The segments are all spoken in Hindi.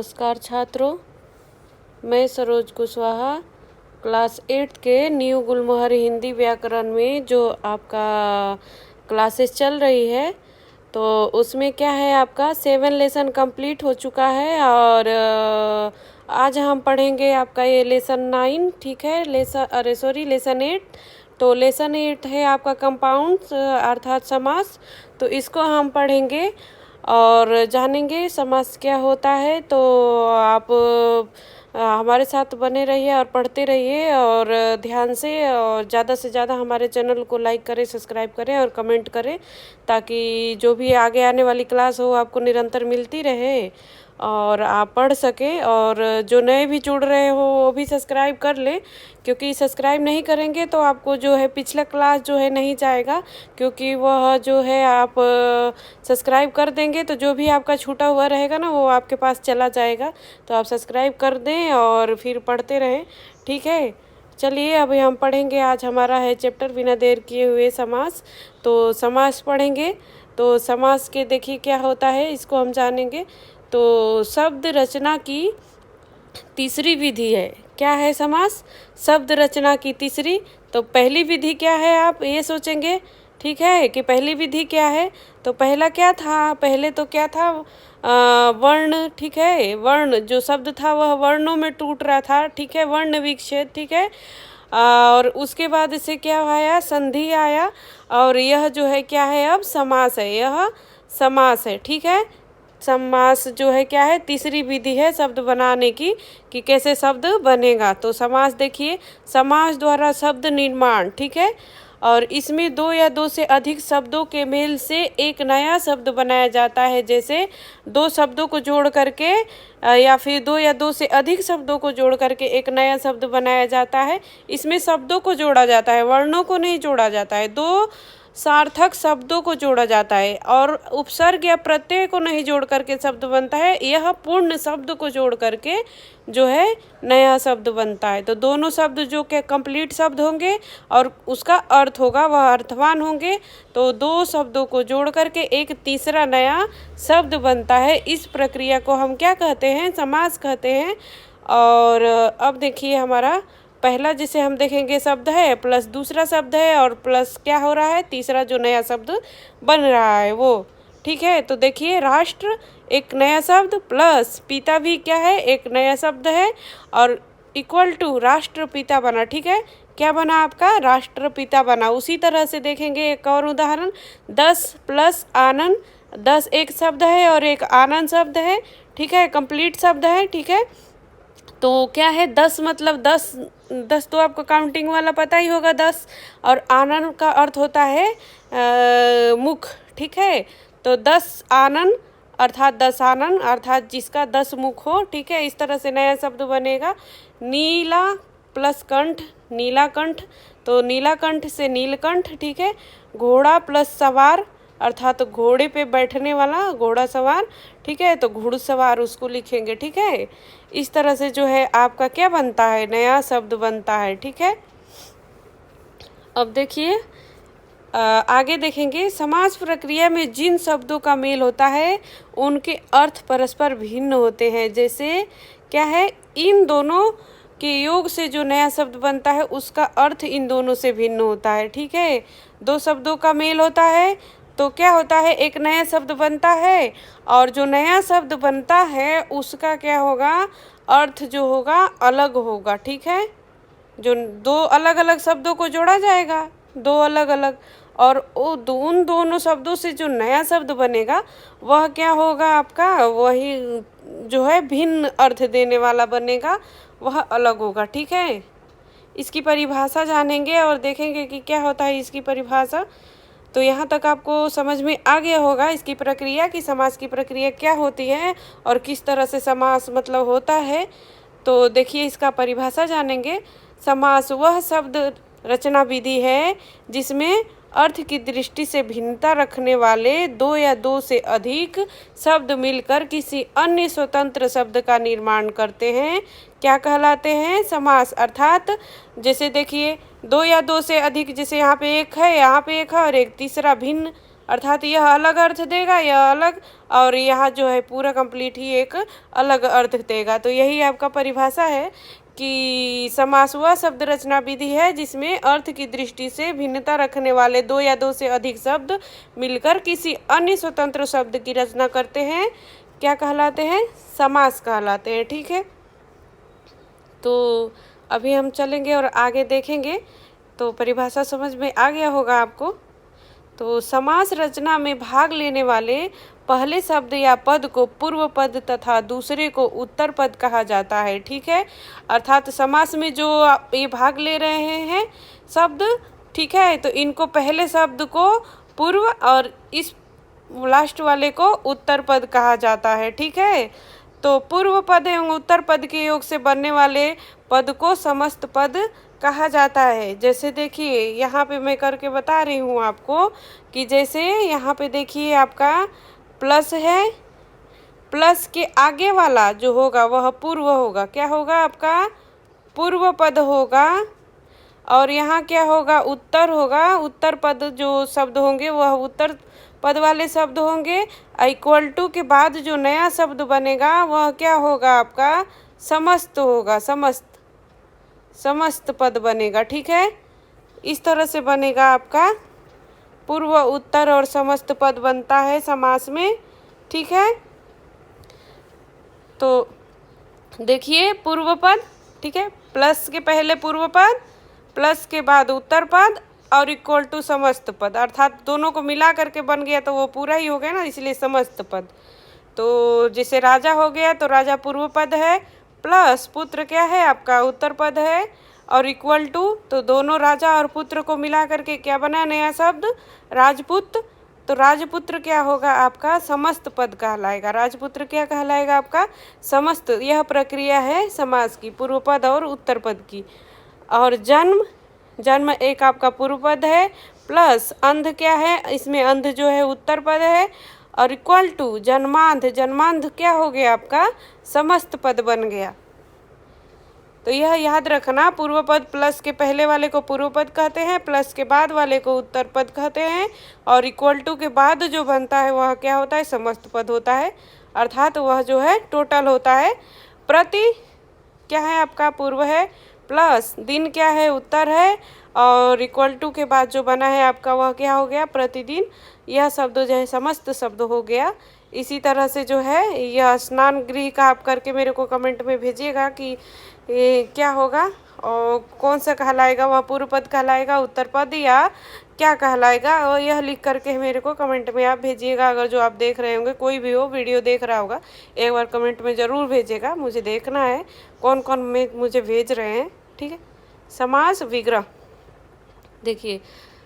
नमस्कार छात्रों, मैं सरोज कुशवाहा क्लास 8 के न्यू गुलमोहर हिंदी व्याकरण में जो आपका क्लासेस चल रही है तो उसमें क्या है, आपका 7 लेसन कंप्लीट हो चुका है और आज हम पढ़ेंगे आपका ये लेसन 9, ठीक है। लेसन 8। तो लेसन 8 है आपका कंपाउंड्स अर्थात समास। तो इसको हम पढ़ेंगे और जानेंगे समास क्या होता है। तो आप हमारे साथ बने रहिए और पढ़ते रहिए और ध्यान से, और ज़्यादा से ज़्यादा हमारे चैनल को लाइक करें, सब्सक्राइब करें और कमेंट करें, ताकि जो भी आगे आने वाली क्लास हो आपको निरंतर मिलती रहे और आप पढ़ सकें। और जो नए भी जुड़ रहे हो वो भी सब्सक्राइब कर लें, क्योंकि सब्सक्राइब नहीं करेंगे तो आपको जो है पिछला क्लास जो है नहीं जाएगा, क्योंकि वह जो है आप सब्सक्राइब कर देंगे तो जो भी आपका छूटा हुआ रहेगा ना वो आपके पास चला जाएगा। तो आप सब्सक्राइब कर दें और फिर पढ़ते रहें, ठीक है। चलिए अभी हम पढ़ेंगे। आज हमारा है चैप्टर बिना देर किए हुए समास। तो समास पढ़ेंगे। तो समास के देखिए क्या होता है, इसको हम जानेंगे। तो शब्द रचना की तीसरी विधि है। क्या है समास? शब्द रचना की तीसरी। तो पहली विधि क्या है, आप ये सोचेंगे, ठीक है, कि पहली विधि क्या है। तो पहला क्या था, पहले तो क्या था, वर्ण, ठीक है। वर्ण जो शब्द था वह वर्णों में टूट रहा था, ठीक है, वर्ण विच्छेद, ठीक है। और उसके बाद इसे क्या आया, संधि आया, और यह जो है क्या है, अब समास है, यह समास है, ठीक है। समास जो है क्या है, तीसरी विधि है शब्द बनाने की, कि कैसे शब्द बनेगा। तो समास देखिए, समास द्वारा शब्द निर्माण, ठीक है, और इसमें दो या दो से अधिक शब्दों के मेल से एक नया शब्द बनाया जाता है। जैसे दो शब्दों को जोड़ करके या फिर दो या दो से अधिक शब्दों को जोड़ करके एक नया शब्द बनाया जाता है। इसमें शब्दों को जोड़ा जाता है, वर्णों को नहीं जोड़ा जाता है। दो सार्थक शब्दों को जोड़ा जाता है और उपसर्ग या प्रत्यय को नहीं जोड़ करके शब्द बनता है। यह पूर्ण शब्द को जोड़ करके जो है नया शब्द बनता है। तो दोनों शब्द जो के कंप्लीट शब्द होंगे और उसका अर्थ होगा वह अर्थवान होंगे। तो दो शब्दों को जोड़ करके एक तीसरा नया शब्द बनता है। इस प्रक्रिया को हम क्या कहते हैं, समास कहते हैं। और अब देखिए हमारा पहला जिसे हम देखेंगे शब्द है प्लस दूसरा शब्द है और प्लस क्या हो रहा है, तीसरा जो नया शब्द बन रहा है वो, ठीक है। तो देखिए राष्ट्र एक नया शब्द प्लस पिता भी क्या है, एक नया शब्द है, और इक्वल टू राष्ट्रपिता बना, ठीक है। क्या बना आपका, राष्ट्रपिता बना। उसी तरह से देखेंगे एक और उदाहरण, 10 प्लस आनंद। 10 एक शब्द है और एक आनंद शब्द है, ठीक है, कंप्लीट शब्द है, ठीक है। तो क्या है, 10 मतलब 10 तो आपको काउंटिंग वाला पता ही होगा, 10। और आनंद का अर्थ होता है मुख, ठीक है। तो 10 आनंद अर्थात 10 आनंद अर्थात जिसका 10 मुख हो, ठीक है। इस तरह से नया शब्द बनेगा। नीला प्लस कंठ, नीलाकंठ। तो नीलाकंठ से नीलकंठ, ठीक है। घोड़ा प्लस सवार अर्थात तो घोड़े पे बैठने वाला, घोड़ा सवार, ठीक है। तो घुड़सवार उसको लिखेंगे, ठीक है। इस तरह से जो है आपका क्या बनता है, नया शब्द बनता है, ठीक है। अब देखिए आगे देखेंगे, समास प्रक्रिया में जिन शब्दों का मेल होता है उनके अर्थ परस्पर भिन्न होते हैं। जैसे क्या है, इन दोनों के योग से जो नया शब्द बनता है उसका अर्थ इन दोनों से भिन्न होता है, ठीक है। दो शब्दों का मेल होता है तो क्या होता है, एक नया शब्द बनता है, और जो नया शब्द बनता है उसका क्या होगा, अर्थ जो होगा अलग होगा, ठीक है। जो दो अलग अलग शब्दों को जोड़ा जाएगा, दो अलग अलग, और उन दोनों शब्दों से जो नया शब्द बनेगा वह क्या होगा आपका, वही जो है भिन्न अर्थ देने वाला बनेगा, वह अलग होगा, ठीक है। इसकी परिभाषा जानेंगे और देखेंगे कि क्या होता है इसकी परिभाषा। तो यहाँ तक आपको समझ में आ गया होगा इसकी प्रक्रिया, कि समास की प्रक्रिया क्या होती है और किस तरह से समास मतलब होता है। तो देखिए इसका परिभाषा जानेंगे। समास वह शब्द रचना विधि है जिसमें अर्थ की दृष्टि से भिन्नता रखने वाले दो या दो से अधिक शब्द मिलकर किसी अन्य स्वतंत्र शब्द का निर्माण करते हैं। क्या कहलाते हैं, समास। अर्थात जैसे देखिए दो या दो से अधिक, जैसे यहाँ पे एक है, यहाँ पे एक है और एक तीसरा भिन्न अर्थात यह अलग अर्थ देगा, यह अलग, और यहाँ जो है पूरा कंप्लीट ही एक अलग अर्थ देगा। तो यही आपका परिभाषा है कि समास वह शब्द रचना विधि है जिसमें अर्थ की दृष्टि से भिन्नता रखने वाले दो या दो से अधिक शब्द मिलकर किसी अन्य स्वतंत्र शब्द की रचना करते हैं। क्या कहलाते हैं? समास कहलाते हैं। ठीक है, तो अभी हम चलेंगे और आगे देखेंगे, तो परिभाषा समझ में आ गया होगा आपको। तो समास रचना में भाग लेने वाले पहले शब्द या पद को पूर्व पद तथा दूसरे को उत्तर पद कहा जाता है। ठीक है, अर्थात समास में जो ये भाग ले रहे हैं शब्द, ठीक है, तो इनको पहले शब्द को पूर्व और इस लास्ट वाले को उत्तर पद कहा जाता है। ठीक है, तो पूर्व पद एवं उत्तर पद के योग से बनने वाले पद को समस्त पद कहा जाता है। जैसे देखिए यहाँ पे मैं करके बता रही हूँ आपको कि जैसे यहाँ पे देखिए आपका प्लस है, प्लस के आगे वाला जो होगा वह पूर्व होगा। क्या होगा? आपका पूर्व पद होगा। और यहाँ क्या होगा? उत्तर होगा। उत्तर पद जो शब्द होंगे वह उत्तर पद वाले शब्द होंगे। इक्वल टू के बाद जो नया शब्द बनेगा वह क्या होगा? आपका समस्त होगा। समस्त पद बनेगा। ठीक है, इस तरह से बनेगा आपका पूर्व, उत्तर और समस्त पद बनता है समास में। ठीक है, तो देखिए पूर्व पद, ठीक है, प्लस के पहले पूर्व पद, प्लस के बाद उत्तर पद और इक्वल टू समस्त पद, अर्थात दोनों को मिला करके बन गया तो वो पूरा ही हो गया ना, इसलिए समस्त पद। तो जैसे राजा हो गया तो राजा पूर्व पद है, प्लस पुत्र क्या है? आपका उत्तर पद है, और इक्वल टू तो दोनों राजा और पुत्र को मिला करके क्या बना? नया शब्द राजपुत्र। तो राजपुत्र क्या होगा? आपका समस्त पद कहलाएगा। राजपुत्र क्या कहलाएगा? आपका समस्त। यह प्रक्रिया है समास की, पूर्व पद और उत्तर पद की। और जन्म एक आपका पूर्व पद है, प्लस अंध क्या है? इसमें अंध जो है उत्तर पद है, और इक्वल टू जन्मांध क्या हो गया? आपका समस्त पद बन गया। तो यह याद रखना, पूर्व पद प्लस के पहले वाले को पूर्व पद कहते हैं, प्लस के बाद वाले को उत्तर पद कहते हैं, और इक्वल टू के बाद जो बनता है वह क्या होता है? समस्त पद होता है, अर्थात वह जो है टोटल होता है। प्रति क्या है? आपका पूर्व है, प्लस दिन क्या है? उत्तर है, और इक्वल टू के बाद जो बना है आपका वह क्या हो गया? प्रतिदिन। यह शब्द जो है समस्त शब्द हो गया। इसी तरह से जो है यह स्नान गृह का आप करके मेरे को कमेंट में भेजिएगा कि क्या होगा और कौन सा कहलाएगा? वह पूर्व पद कहलाएगा, उत्तर पद, या क्या कहलाएगा? और यह लिख करके मेरे को कमेंट में आप भेजिएगा। अगर जो आप देख रहे होंगे, कोई भी हो वीडियो देख रहा होगा, एक बार कमेंट में ज़रूर भेजिएगा, मुझे देखना है कौन कौन में मुझे भेज रहे हैं। ठीक है, समास विग्रह देखिए,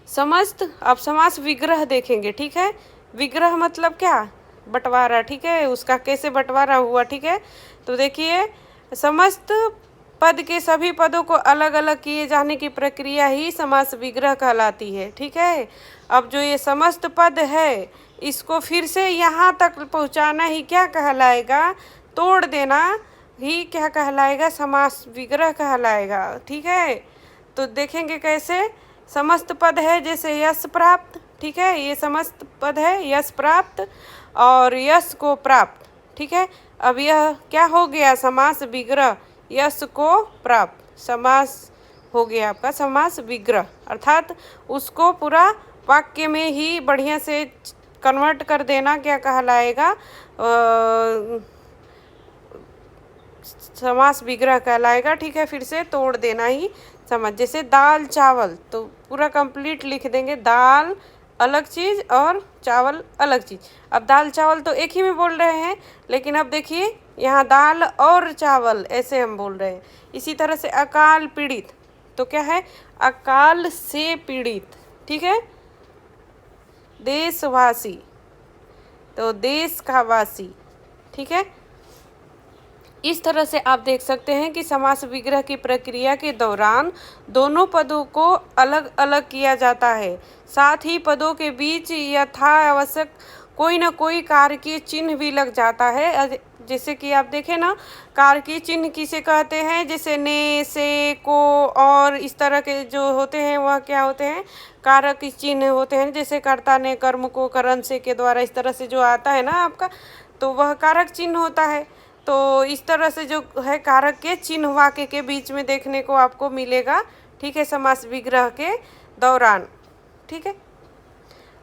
समस्त। अब समास विग्रह देखेंगे। ठीक है, विग्रह मतलब क्या? बंटवारा। ठीक है, उसका कैसे बंटवारा हुआ? ठीक है, तो देखिए समस्त पद के सभी पदों को अलग अलग किए जाने की प्रक्रिया ही समास विग्रह कहलाती है। ठीक है, अब जो ये समस्त पद है इसको फिर से यहाँ तक पहुँचाना ही क्या कहलाएगा? तोड़ देना ही क्या कहलाएगा? समास विग्रह कहलाएगा। ठीक है, तो देखेंगे कैसे। समस्त पद है जैसे यश प्राप्त। ठीक है, ये समस्त पद है, यश प्राप्त और यश को प्राप्त। ठीक है, अब यह क्या हो गया? समास विग्रह, यश को प्राप्त समास हो गया आपका समास विग्रह, अर्थात उसको पूरा वाक्य में ही बढ़िया से कन्वर्ट कर देना क्या कहलाएगा? समास विग्रह कहलाएगा। ठीक है, फिर से तोड़ देना ही समझ। जैसे दाल चावल, तो पूरा कंप्लीट लिख देंगे, दाल अलग चीज़ और चावल अलग चीज़। अब दाल चावल तो एक ही में बोल रहे हैं, लेकिन अब देखिए यहाँ दाल और चावल ऐसे हम बोल रहे हैं। इसी तरह से अकाल पीड़ित, तो क्या है? अकाल से पीड़ित। ठीक है, देशवासी, तो देश का वासी। ठीक है, इस तरह से आप देख सकते हैं कि समास विग्रह की प्रक्रिया के दौरान दोनों पदों को अलग अलग किया जाता है। साथ ही पदों के बीच यथा आवश्यक कोई न कोई कार्य चिन्ह भी लग जाता है। जैसे कि आप देखें ना, कारकी चिन्ह किसे कहते हैं, जैसे ने, से, को और इस तरह के जो होते हैं वह क्या होते हैं, कारक चिन्ह होते हैं। जैसे कर्ता ने कर्म को करण से के द्वारा इस तरह से जो आता है ना आपका, तो वह कारक चिन्ह होता है। तो इस तरह से जो है कारक के चिन्ह वाक्य के बीच में देखने को आपको मिलेगा, ठीक है, समास विग्रह के दौरान। ठीक है,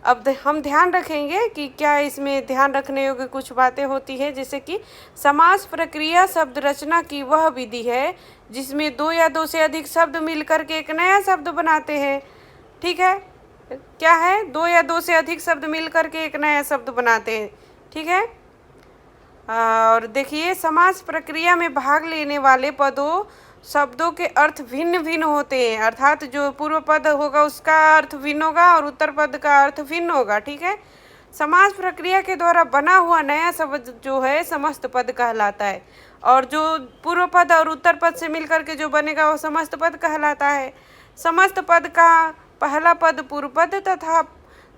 अब हम ध्यान रखेंगे कि क्या इसमें ध्यान रखने योग्य कुछ बातें होती है। जैसे कि समास प्रक्रिया शब्द रचना की वह विधि है जिसमें दो या दो से अधिक शब्द मिलकर के एक नया शब्द बनाते हैं। ठीक है, क्या है, दो या दो से अधिक शब्द मिलकर के एक नया शब्द बनाते हैं। ठीक है, और देखिए समास प्रक्रिया में भाग लेने वाले पदों शब्दों के अर्थ भिन्न भिन्न होते हैं, अर्थात जो पूर्व पद होगा उसका अर्थ भिन्न होगा और उत्तर पद का अर्थ भिन्न होगा। ठीक है, समास प्रक्रिया के द्वारा बना हुआ नया शब्द जो है समस्त पद कहलाता है, और जो पूर्व पद और उत्तर पद से मिलकर के जो बनेगा वो समस्त पद कहलाता है। समस्त पद का पहला पद पूर्व पद तथा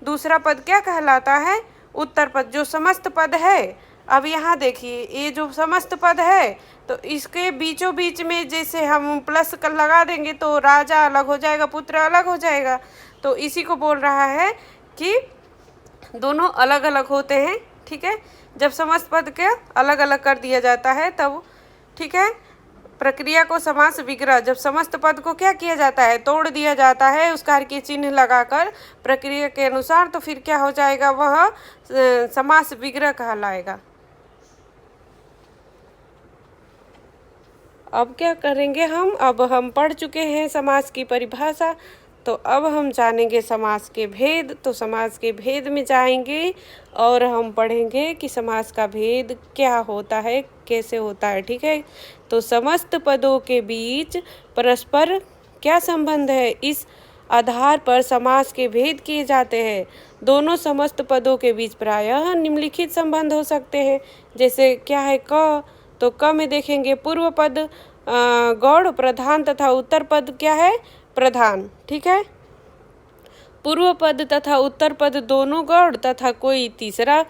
दूसरा पद क्या कहलाता है, उत्तर पद। जो समस्त पद है, अब यहाँ देखिए ये जो समस्त पद है तो इसके बीचों बीच में जैसे हम प्लस कर लगा देंगे तो राजा अलग हो जाएगा, पुत्र अलग हो जाएगा। तो इसी को बोल रहा है कि दोनों अलग अलग होते हैं। ठीक है, जब समस्त पद के अलग अलग कर दिया जाता है तब, ठीक है, प्रक्रिया को समास विग्रह, जब समस्त पद को क्या किया जाता है, तोड़ दिया जाता है उस कार्य के चिन्ह लगाकर प्रक्रिया के अनुसार, तो फिर क्या हो जाएगा, वह समास विग्रह कहलाएगा। अब क्या करेंगे अब हम पढ़ चुके हैं समास की परिभाषा, तो अब हम जानेंगे समास के भेद। तो समास के भेद में जाएंगे और हम पढ़ेंगे कि समास का भेद क्या होता है, कैसे होता है। ठीक है, तो समस्त पदों के बीच परस्पर क्या संबंध है, इस आधार पर समास के भेद किए जाते हैं। दोनों समस्त पदों के बीच प्रायः निम्नलिखित संबंध हो सकते हैं। जैसे क्या है, क, तो क में देखेंगे पूर्व पद गौड़ प्रधान तथा उत्तर पद क्या है, प्रधान। ठीक है, पूर्व पद तथा उत्तर पद दोनों गौड़ तथा कोई तीसरा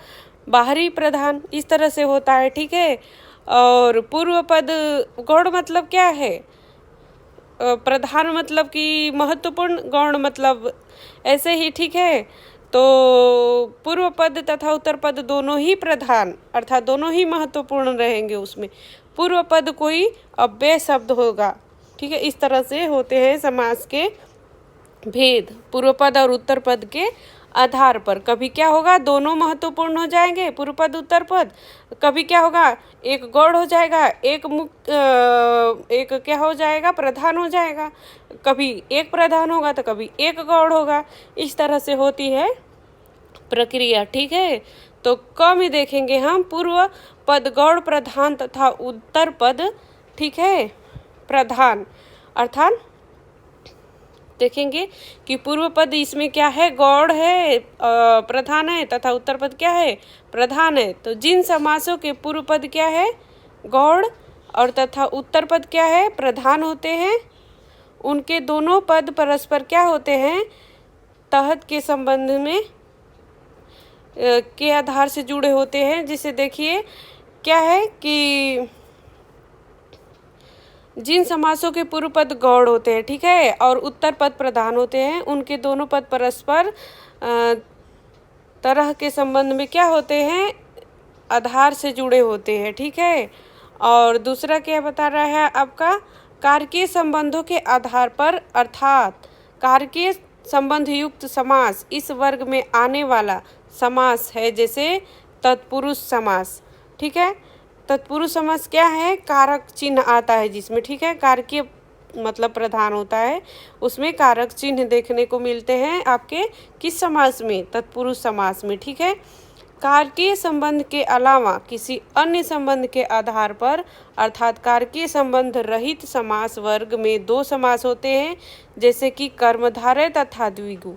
बाहरी प्रधान, इस तरह से होता है। ठीक है, और पूर्व पद गौड़ मतलब क्या है, प्रधान मतलब कि महत्वपूर्ण, गौड़ मतलब ऐसे ही। ठीक है, तो पूर्व पद तथा उत्तर पद दोनों ही प्रधान अर्थात दोनों ही महत्वपूर्ण रहेंगे, उसमें पूर्व पद कोई अव्यय शब्द होगा। ठीक है, इस तरह से होते हैं समास के भेद पूर्व पद और उत्तर पद के आधार पर। कभी क्या होगा, दोनों महत्वपूर्ण हो जाएंगे पूर्व पद उत्तर पद, कभी क्या होगा, एक गौड़ हो जाएगा, एक क्या हो जाएगा, प्रधान हो जाएगा, कभी एक प्रधान होगा तो कभी एक गौड़ होगा। इस तरह से होती है प्रक्रिया। ठीक है, तो क में देखेंगे हम पूर्व पद गौड़ प्रधान तथा उत्तर पद, ठीक है, प्रधान, अर्थात देखेंगे कि पूर्व पद इसमें क्या है, गौड़ है, प्रधान है, तथा उत्तर पद क्या है, प्रधान है। तो जिन समासों के पूर्व पद क्या है, गौड़, और तथा उत्तर पद क्या है, प्रधान होते हैं, उनके दोनों पद परस्पर क्या होते हैं, तहत के संबंध में के आधार से जुड़े होते हैं। जिसे देखिए क्या है कि जिन समासों के पूर्व पद गौड़ होते हैं, ठीक है, और उत्तर पद प्रधान होते हैं, उनके दोनों पद परस्पर तरह के संबंध में क्या होते हैं, आधार से जुड़े होते हैं। ठीक है, और दूसरा क्या बता रहा है आपका, कारकीय संबंधों के आधार पर, अर्थात कारकीय संबंध युक्त समास इस वर्ग में आने वाला समास है, जैसे तत्पुरुष समास। ठीक है, तत्पुरुष समास क्या है, कारक चिन्ह आता है जिसमें, ठीक है, कारकीय मतलब प्रधान होता है, उसमें कारक चिन्ह देखने को मिलते हैं आपके किस समास में, तत्पुरुष समास में। ठीक है, कारकीय संबंध के अलावा किसी अन्य संबंध के आधार पर, अर्थात कारकीय संबंध रहित समास वर्ग में दो समास होते हैं, जैसे कि कर्मधारय तथा द्विगु।